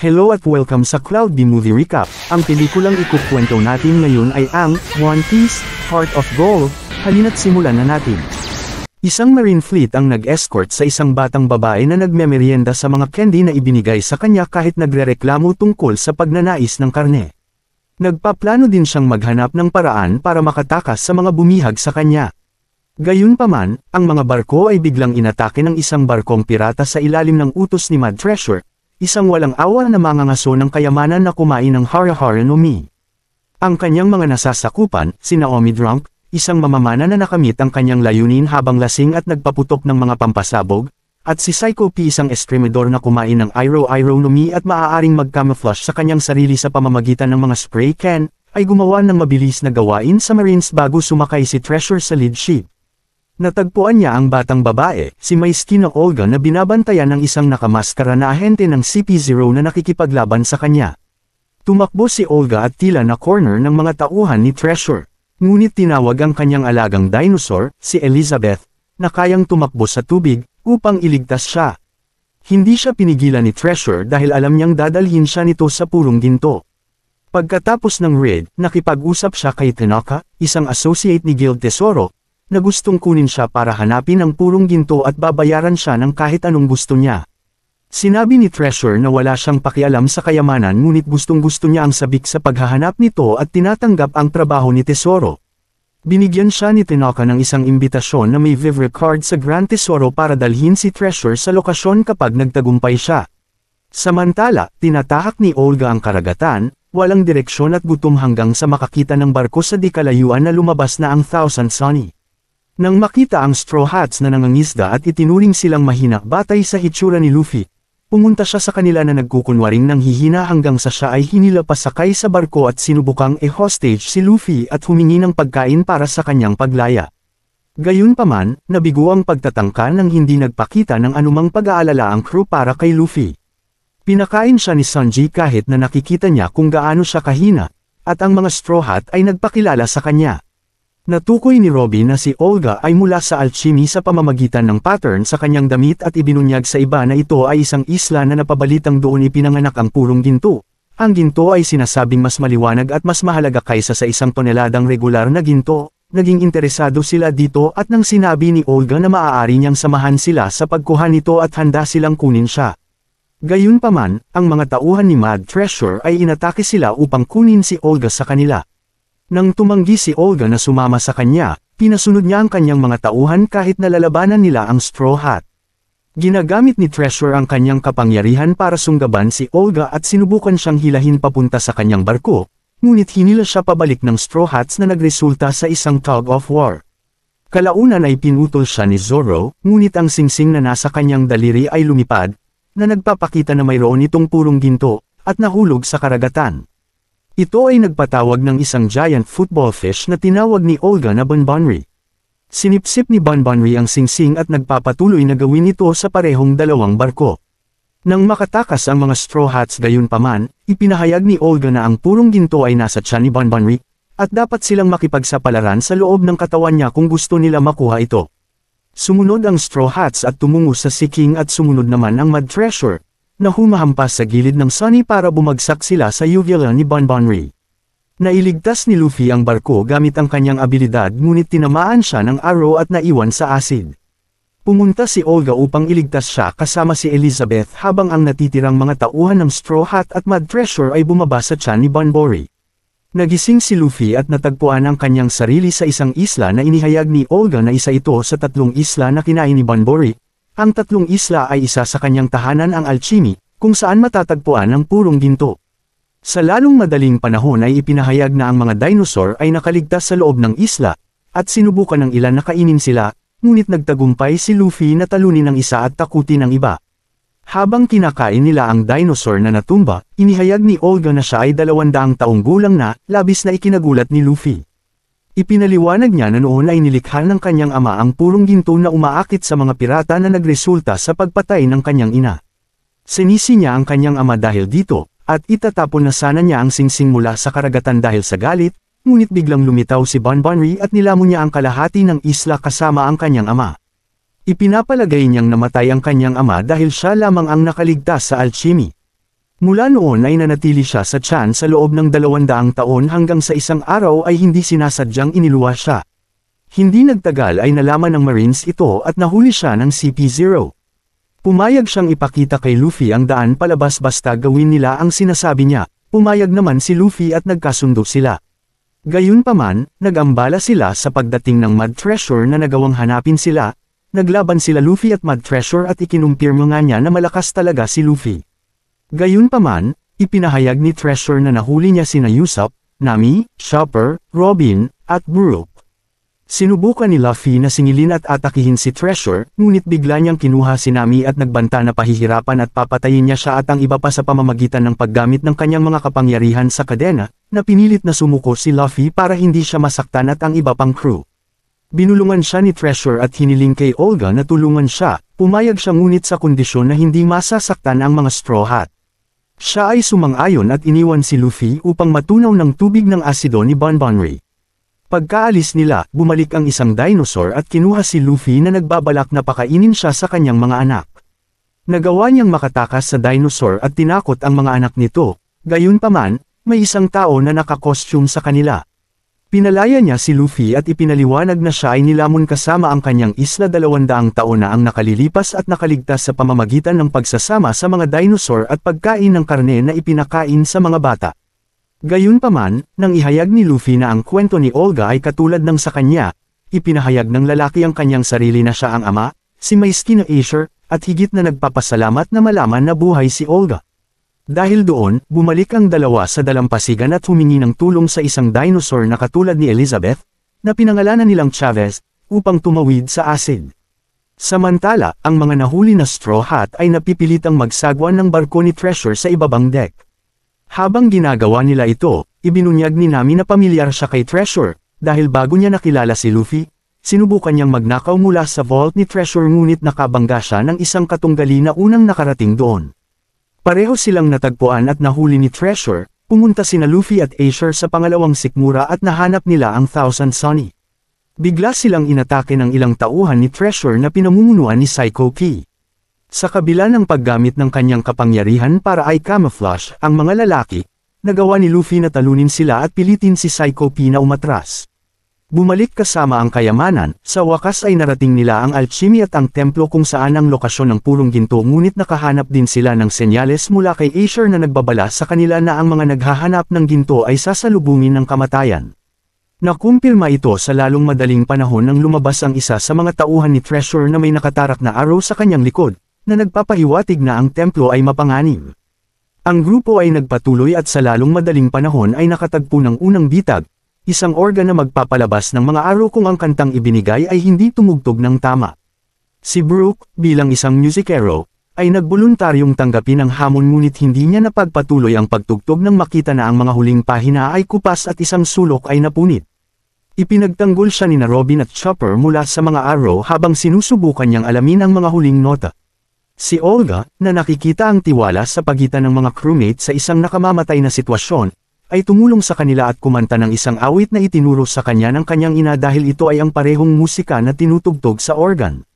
Hello at welcome sa Cloud B Movie Recap. Ang pelikulang ikukwento natin ngayon ay ang One Piece, Heart of Gold. Halina't simulan na natin. Isang marine fleet ang nag-escort sa isang batang babae na nagmemeryenda sa mga candy na ibinigay sa kanya kahit nagrereklamo tungkol sa pagnanais ng karne. Nagpaplano din siyang maghanap ng paraan para makatakas sa mga bumihag sa kanya. Gayunpaman, ang mga barko ay biglang inatake ng isang barkong pirata sa ilalim ng utos ni Mad Treasure, isang walang awa na mangangaso ng kayamanan na kumain ng Hara-Hara no Mi. Ang kanyang mga nasasakupan, si Naomi Drunk, isang mamamana na nakamit ang kanyang layunin habang lasing at nagpaputok ng mga pampasabog, at si Psycho P, isang estremidor na kumain ng Iroh-Iroh no Mi at maaaring mag-camouflage sa kanyang sarili sa pamamagitan ng mga spray can, ay gumawa ng mabilis na gawain sa Marines bago sumakay si Treasure sa lead ship. Natagpuan niya ang batang babae, si Maisky na Olga na binabantayan ng isang nakamaskara na ahente ng CP0 na nakikipaglaban sa kanya. Tumakbo si Olga at tila na corner ng mga tauhan ni Treasure. Ngunit tinawag ang kanyang alagang dinosaur, si Elizabeth, na kayang tumakbo sa tubig, upang iligtas siya. Hindi siya pinigilan ni Treasure dahil alam niyang dadalhin siya nito sa purong ginto. Pagkatapos ng raid, nakipag-usap siya kay Tanaka, isang associate ni Guild Tesoro, na gustong kunin siya para hanapin ang purong ginto at babayaran siya ng kahit anong gusto niya. Sinabi ni Treasure na wala siyang pakialam sa kayamanan ngunit gustong-gusto niya ang sabik sa paghahanap nito at tinatanggap ang trabaho ni Tesoro. Binigyan siya ni Tanaka ng isang imbitasyon na may vivre card sa Grand Tesoro para dalhin si Treasure sa lokasyon kapag nagtagumpay siya. Samantala, tinatahak ni Olga ang karagatan, walang direksyon at gutom hanggang sa makakita ng barko sa di kalayuan na lumabas na ang Thousand Sunny. Nang makita ang Straw Hats na nangangisda at itinuring silang mahina batay sa hitsura ni Luffy, pumunta siya sa kanila na nagkukunwaring nanghihina hanggang sa siya ay hinilapasakay sa barko at sinubukang e-hostage si Luffy at humingi ng pagkain para sa kanyang paglaya. Gayunpaman, nabigo ang pagtatangka nang hindi nagpakita ng anumang pag-aalala ang crew para kay Luffy. Pinakain siya ni Sanji kahit na nakikita niya kung gaano siya kahina, at ang mga Straw Hat ay nagpakilala sa kanya. Natukoy ni Robin na si Olga ay mula sa alchemy sa pamamagitan ng pattern sa kanyang damit at ibinunyag sa iba na ito ay isang isla na napabalitang doon ipinanganak ang purong ginto. Ang ginto ay sinasabing mas maliwanag at mas mahalaga kaysa sa 1 toneladang regular na ginto. Naging interesado sila dito at nang sinabi ni Olga na maaari niyang samahan sila sa pagkuha nito at handa silang kunin siya. Gayunpaman, ang mga tauhan ni Mad Treasure ay inatake sila upang kunin si Olga sa kanila. Nang tumanggi si Olga na sumama sa kanya, pinasunod niya ang kanyang mga tauhan kahit nalalabanan nila ang Straw Hat. Ginagamit ni Treasure ang kanyang kapangyarihan para sunggaban si Olga at sinubukan siyang hilahin papunta sa kanyang barko, ngunit hinila siya pabalik ng Straw Hats na nagresulta sa isang tug of war. Kalaunan ay pinutol siya ni Zoro, ngunit ang singsing na nasa kanyang daliri ay lumipad, na nagpapakita na mayroon itong purong ginto, at nahulog sa karagatan. Ito ay nagpatawag ng isang giant football fish na tinawag ni Olga na Bonbonri. Sinipsip ni Bonbonri ang singsing at nagpapatuloy na gawin ito sa parehong dalawang barko. Nang makatakas ang mga Straw Hats gayunpaman, ipinahayag ni Olga na ang purong ginto ay nasa tiyan ni Bonbonri, at dapat silang makipagsapalaran sa loob ng katawan niya kung gusto nila makuha ito. Sumunod ang Straw Hats at tumungo sa Sea King at sumunod naman ang Mad Treasure, na humahampas sa gilid ng Sunny para bumagsak sila sa uvula ni Bonbonri. Nailigtas ni Luffy ang barko gamit ang kanyang abilidad ngunit tinamaan siya ng arrow at naiwan sa acid. Pumunta si Olga upang iligtas siya kasama si Elizabeth habang ang natitirang mga tauhan ng Straw Hat at Mad Treasure ay bumaba sa tiyan ni Bonbonri. Nagising si Luffy at natagpuan ang kanyang sarili sa isang isla na inihayag ni Olga na isa ito sa 3 isla na kinain ni Bonbonri. Ang 3 isla ay isa sa kanyang tahanan ang alchemy, kung saan matatagpuan ang purong ginto. Sa lalong madaling panahon ay ipinahayag na ang mga dinosaur ay nakaligtas sa loob ng isla, at sinubukan ng ilan na kainin sila, ngunit nagtagumpay si Luffy na talunin ang isa at takutin ang iba. Habang kinakain nila ang dinosaur na natumba, inihayag ni Olga na siya ay 200 taong gulang na, labis na ikinagulat ni Luffy. Ipinaliwanag niya na noon ay nilikha ng kanyang ama ang purong ginto na umaakit sa mga pirata na nagresulta sa pagpatay ng kanyang ina. Sinisi niya ang kanyang ama dahil dito, at itatapon na sana niya ang singsing mula sa karagatan dahil sa galit, ngunit biglang lumitaw si Bonbonri at nilamon niya ang kalahati ng isla kasama ang kanyang ama. Ipinapalagay niyang namatay ang kanyang ama dahil siya lamang ang nakaligtas sa alchemy. Mula noon ay nanatili siya sa tiyan sa loob ng 200 taon hanggang sa isang araw ay hindi sinasadyang iniluwa siya. Hindi nagtagal ay nalaman ng Marines ito at nahuli siya ng CP0. Pumayag siyang ipakita kay Luffy ang daan palabas basta gawin nila ang sinasabi niya. Pumayag naman si Luffy at nagkasundo sila. Gayunpaman, nag-ambala sila sa pagdating ng Mud Treasure na nagawang hanapin sila. Naglaban sila Luffy at Mud Treasure at ikinumpirmo nga niya na malakas talaga si Luffy. Gayunpaman, ipinahayag ni Treasure na nahuli niya sina Usopp, Nami, Chopper, Robin, at Brook. Sinubukan ni Luffy na singilin at atakihin si Treasure, ngunit bigla niyang kinuha si Nami at nagbanta na pahihirapan at papatayin niya siya at ang iba pa sa pamamagitan ng paggamit ng kanyang mga kapangyarihan sa kadena, na pinilit na sumuko si Luffy para hindi siya masaktan at ang iba pang crew. Binulungan siya ni Treasure at hiniling kay Olga na tulungan siya, pumayag siya ngunit sa kondisyon na hindi masasaktan ang mga Straw Hat. Siya ay sumang-ayon at iniwan si Luffy upang matunaw ng tubig ng asido ni Bonbonry. Pagkaalis nila, bumalik ang isang dinosaur at kinuha si Luffy na nagbabalak na pakainin siya sa kanyang mga anak. Nagawa niyang makatakas sa dinosaur at tinakot ang mga anak nito, gayunpaman, may isang tao na nakakostume sa kanila. Pinalaya niya si Luffy at ipinaliwanag na siya ay nilamon kasama ang kanyang isla 200 taon na ang nakalilipas at nakaligtas sa pamamagitan ng pagsasama sa mga dinosaur at pagkain ng karne na ipinakain sa mga bata. Gayunpaman, nang ihayag ni Luffy na ang kwento ni Olga ay katulad ng sa kanya, ipinahayag ng lalaki ang kanyang sarili na siya ang ama, si Maeskino Aesir, at higit na nagpapasalamat na malaman na buhay si Olga. Dahil doon, bumalik ang dalawa sa dalampasigan at humingi ng tulong sa isang dinosaur na katulad ni Elizabeth, na pinangalanan nilang Chavez, upang tumawid sa acid. Samantala, ang mga nahuli na Straw Hat ay napipilitang magsagwan ng barko ni Treasure sa ibabang deck. Habang ginagawa nila ito, ibinunyag ni Nami na pamilyar siya kay Treasure, dahil bago niya nakilala si Luffy, sinubukan niyang magnakaw mula sa vault ni Treasure ngunit nakabangga siya ng isang katunggali na unang nakarating doon. Pareho silang natagpuan at nahuli ni Treasure, pumunta sina Luffy at Aesir sa pangalawang sikmura at nahanap nila ang Thousand Sunny. Bigla silang inatake ng ilang tauhan ni Treasure na pinamumunuan ni Psycho Key. Sa kabila ng paggamit ng kanyang kapangyarihan para ay camouflage ang mga lalaki, nagawa ni Luffy na talunin sila at pilitin si Psycho Key na umatras. Bumalik kasama ang kayamanan, sa wakas ay narating nila ang alchemy at ang templo kung saan ang lokasyon ng purong ginto ngunit nakahanap din sila ng senyales mula kay Aesir na nagbabala sa kanila na ang mga naghahanap ng ginto ay sasalubungin ng kamatayan. Nakumpirma ito sa lalong madaling panahon nang lumabas ang isa sa mga tauhan ni Treasure na may nakatarak na arrow sa kanyang likod, na nagpapahiwatig na ang templo ay mapanganib. Ang grupo ay nagpatuloy at sa lalong madaling panahon ay nakatagpo ng unang bitag, isang organ na magpapalabas ng mga arrow kung ang kantang ibinigay ay hindi tumugtog ng tama. Si Brook, bilang isang musicero, ay nagboluntaryong tanggapin ang hamon ngunit hindi niya napagpatuloy ang pagtugtog nang makita na ang mga huling pahina ay kupas at isang sulok ay napunit. Ipinagtanggol siya ni Robin at Chopper mula sa mga arrow habang sinusubukan niyang alamin ang mga huling nota. Si Olga, na nakikita ang tiwala sa pagitan ng mga crewmate sa isang nakamamatay na sitwasyon, ay tumulong sa kanila at kumanta ng isang awit na itinuro sa kanya ng kanyang ina dahil ito ay ang parehong musika na tinutugtog sa organ.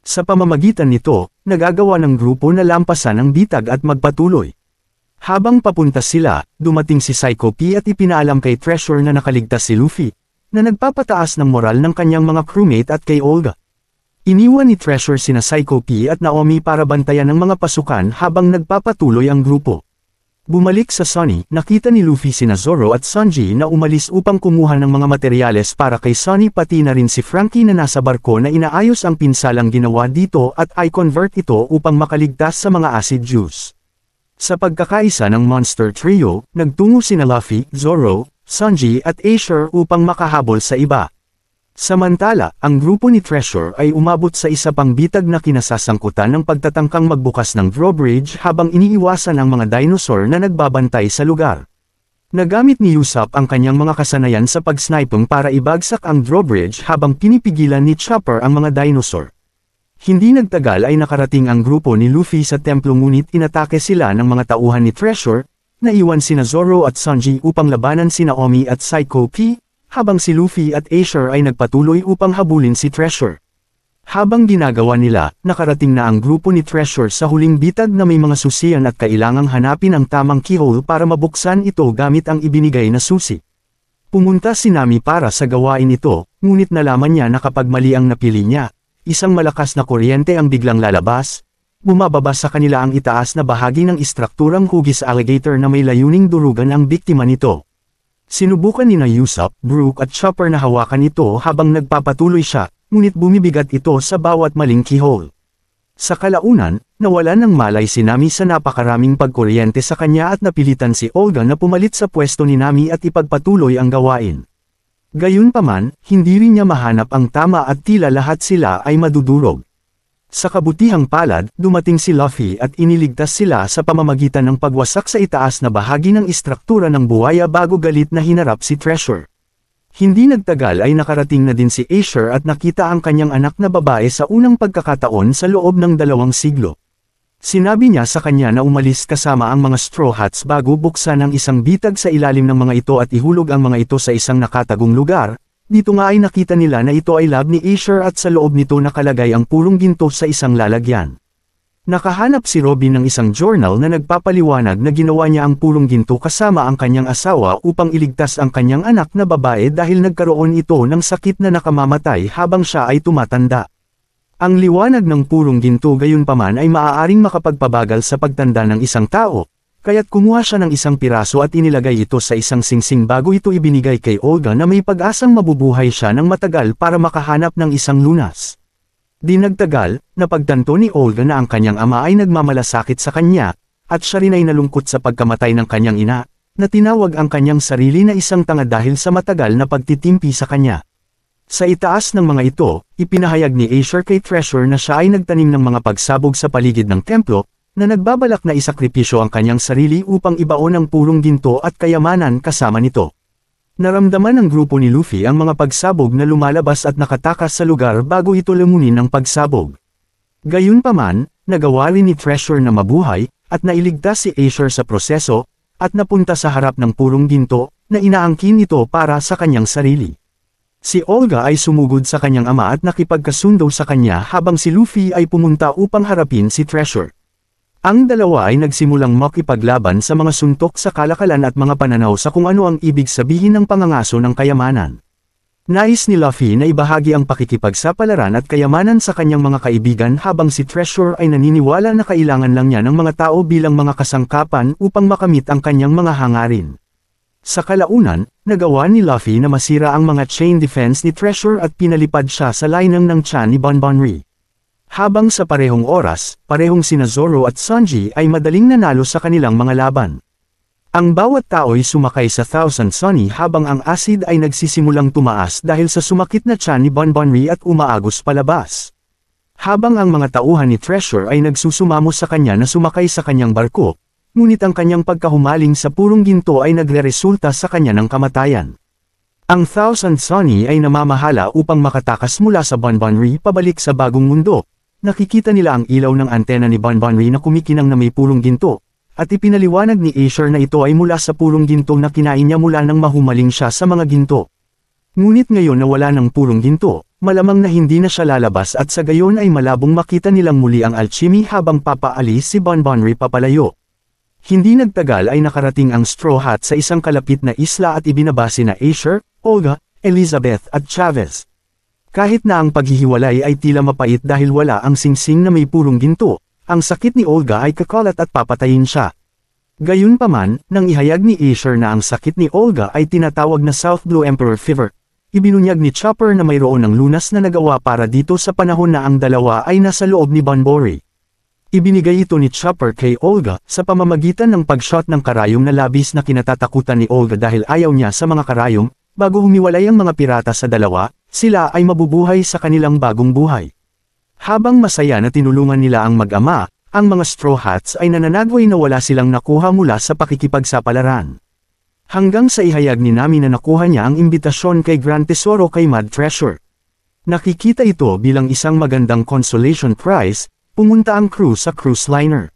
Sa pamamagitan nito, nagagawa ng grupo na lampasan ang bitag at magpatuloy. Habang papunta sila, dumating si Psycho P at ipinaalam kay Treasure na nakaligtas si Luffy, na nagpapataas ng moral ng kanyang mga crewmate at kay Olga. Iniwan ni Treasure sina Psycho P at Naomi para bantayan ng mga pasukan habang nagpapatuloy ang grupo. Bumalik sa Sunny, nakita ni Luffy sina Zoro at Sanji na umalis upang kumuha ng mga materyales para kay Sunny pati na rin si Frankie na nasa barko na inaayos ang pinsalang ginawa dito at i-convert ito upang makaligtas sa mga acid juice. Sa pagkakaisa ng Monster Trio, nagtungo sina Luffy, Zoro, Sanji at Aesir upang makahabol sa iba. Samantala, ang grupo ni Treasure ay umabot sa isa pang bitag na kinasasangkutan ng pagtatangkang magbukas ng drawbridge habang iniiwasan ang mga dinosaur na nagbabantay sa lugar. Nagamit ni Usopp ang kanyang mga kasanayan sa pagsniping para ibagsak ang drawbridge habang pinipigilan ni Chopper ang mga dinosaur. Hindi nagtagal ay nakarating ang grupo ni Luffy sa templo ngunit inatake sila ng mga tauhan ni Treasure, naiwan sina Zoro at Sanji upang labanan sina Naomi at Psycho P, habang si Luffy at Aesir ay nagpatuloy upang habulin si Treasure. Habang ginagawa nila, nakarating na ang grupo ni Treasure sa huling bitag na may mga susian at kailangang hanapin ang tamang keyhole para mabuksan ito gamit ang ibinigay na susi. Pumunta si Nami para sa gawain ito, ngunit nalaman niya na kapag mali ang napili niya, isang malakas na kuryente ang biglang lalabas, bumababa sa kanila ang itaas na bahagi ng istrukturang hugis alligator na may layuning durugan ang biktima nito. Sinubukan ni Usopp, Brook at Chopper na hawakan ito habang nagpapatuloy siya, ngunit bumibigat ito sa bawat maling keyhole. Sa kalaunan, nawalan ng malay si Nami sa napakaraming pagkuryente sa kanya at napilitan si Olga na pumalit sa pwesto ni Nami at ipagpatuloy ang gawain. Gayunpaman, hindi rin niya mahanap ang tama at tila lahat sila ay madudurog. Sa kabutihang palad, dumating si Luffy at iniligtas sila sa pamamagitan ng pagwasak sa itaas na bahagi ng istruktura ng buwaya bago galit na hinarap si Treasure. Hindi nagtagal ay nakarating na din si Acer at nakita ang kanyang anak na babae sa unang pagkakataon sa loob ng 2 siglo. Sinabi niya sa kanya na umalis kasama ang mga Straw Hats bago buksan ang isang bitag sa ilalim ng mga ito at ihulog ang mga ito sa isang nakatagong lugar. Dito nga ay nakita nila na ito ay lab ni Acer at sa loob nito nakalagay ang purong ginto sa isang lalagyan. Nakahanap si Robin ng isang journal na nagpapaliwanag na ginawa niya ang purong ginto kasama ang kanyang asawa upang iligtas ang kanyang anak na babae dahil nagkaroon ito ng sakit na nakamamatay habang siya ay tumatanda. Ang liwanag ng purong ginto gayunpaman ay maaaring makapagpabagal sa pagtanda ng isang tao, kaya't kumuha siya ng isang piraso at inilagay ito sa isang singsing bago ito ibinigay kay Olga na may pag-asang mabubuhay siya ng matagal para makahanap ng isang lunas. Di nagtagal, napagtanto ni Olga na ang kanyang ama ay nagmamalasakit sa kanya, at siya rin ay nalungkot sa pagkamatay ng kanyang ina, na tinawag ang kanyang sarili na isang tanga dahil sa matagal na pagtitimpi sa kanya. Sa itaas ng mga ito, ipinahayag ni Acer kay Treasure na siya ay nagtanim ng mga pagsabog sa paligid ng templo, na nagbabalak na isakripisyo ang kanyang sarili upang ibaon ang purong ginto at kayamanan kasama nito. Naramdaman ng grupo ni Luffy ang mga pagsabog na lumalabas at nakatakas sa lugar bago ito lamunin ng pagsabog. Gayunpaman, nagawa rin ni Treasure na mabuhay, at nailigtas si Acer sa proseso, at napunta sa harap ng purong ginto, na inaangkin ito para sa kanyang sarili. Si Olga ay sumugod sa kanyang ama at nakipagkasundo sa kanya habang si Luffy ay pumunta upang harapin si Treasure. Ang dalawa ay nagsimulang makipaglaban sa mga suntok sa kalakalan at mga pananaw sa kung ano ang ibig sabihin ng pangangaso ng kayamanan. Nais ni Luffy na ibahagi ang pakikipagsapalaran at kayamanan sa kanyang mga kaibigan habang si Treasure ay naniniwala na kailangan lang niya ng mga tao bilang mga kasangkapan upang makamit ang kanyang mga hangarin. Sa kalaunan, nagawa ni Luffy na masira ang mga chain defense ni Treasure at pinalipad siya sa linang ng tiyan ni Bonbonri. Habang sa parehong oras, parehong sina Zoro at Sanji ay madaling nanalo sa kanilang mga laban. Ang bawat tao'y sumakay sa Thousand Sunny habang ang acid ay nagsisimulang tumaas dahil sa sumakit na tiyan ni Bonbonri at umaagos palabas. Habang ang mga tauhan ni Treasure ay nagsusumamo sa kanya na sumakay sa kanyang barko, ngunit ang kanyang pagkahumaling sa purong ginto ay nagreresulta sa kanya ng kamatayan. Ang Thousand Sunny ay namamahala upang makatakas mula sa Bonbonri pabalik sa bagong mundo. Nakikita nila ang ilaw ng antena ni Bonbonri na kumikinang na may purong ginto, at ipinaliwanag ni Acer na ito ay mula sa purong ginto na kinain niya mula nang mahumaling siya sa mga ginto. Ngunit ngayon na wala ng purong ginto, malamang na hindi na siya lalabas at sa gayon ay malabong makita nilang muli ang alchemy habang papaalis si Bonbonri papalayo. Hindi nagtagal ay nakarating ang Straw Hat sa isang kalapit na isla at ibinabase na Acer, Olga, Elizabeth at Chavez. Kahit na ang paghihiwalay ay tila mapait dahil wala ang singsing na may purong ginto, ang sakit ni Olga ay kakalat at papatayin siya. Gayunpaman, nang ihayag ni Acer na ang sakit ni Olga ay tinatawag na South Blue Emperor Fever, ibinunyag ni Chopper na mayroon ng lunas na nagawa para dito sa panahon na ang dalawa ay nasa loob ni Bonbonri. Ibinigay ito ni Chopper kay Olga sa pamamagitan ng pag-shot ng karayom na labis na kinatatakutan ni Olga dahil ayaw niya sa mga karayom. Bago humiwalay ang mga pirata sa dalawa, sila ay mabubuhay sa kanilang bagong buhay. Habang masaya na tinulungan nila ang mag-ama, ang mga Straw Hats ay nananagway na wala silang nakuha mula sa pakikipagsapalaran. Hanggang sa ihayag ni Nami na nakuha niya ang imbitasyon kay Grand Tesoro kay Mad Treasure. Nakikita ito bilang isang magandang consolation prize, pumunta ang crew sa cruise liner.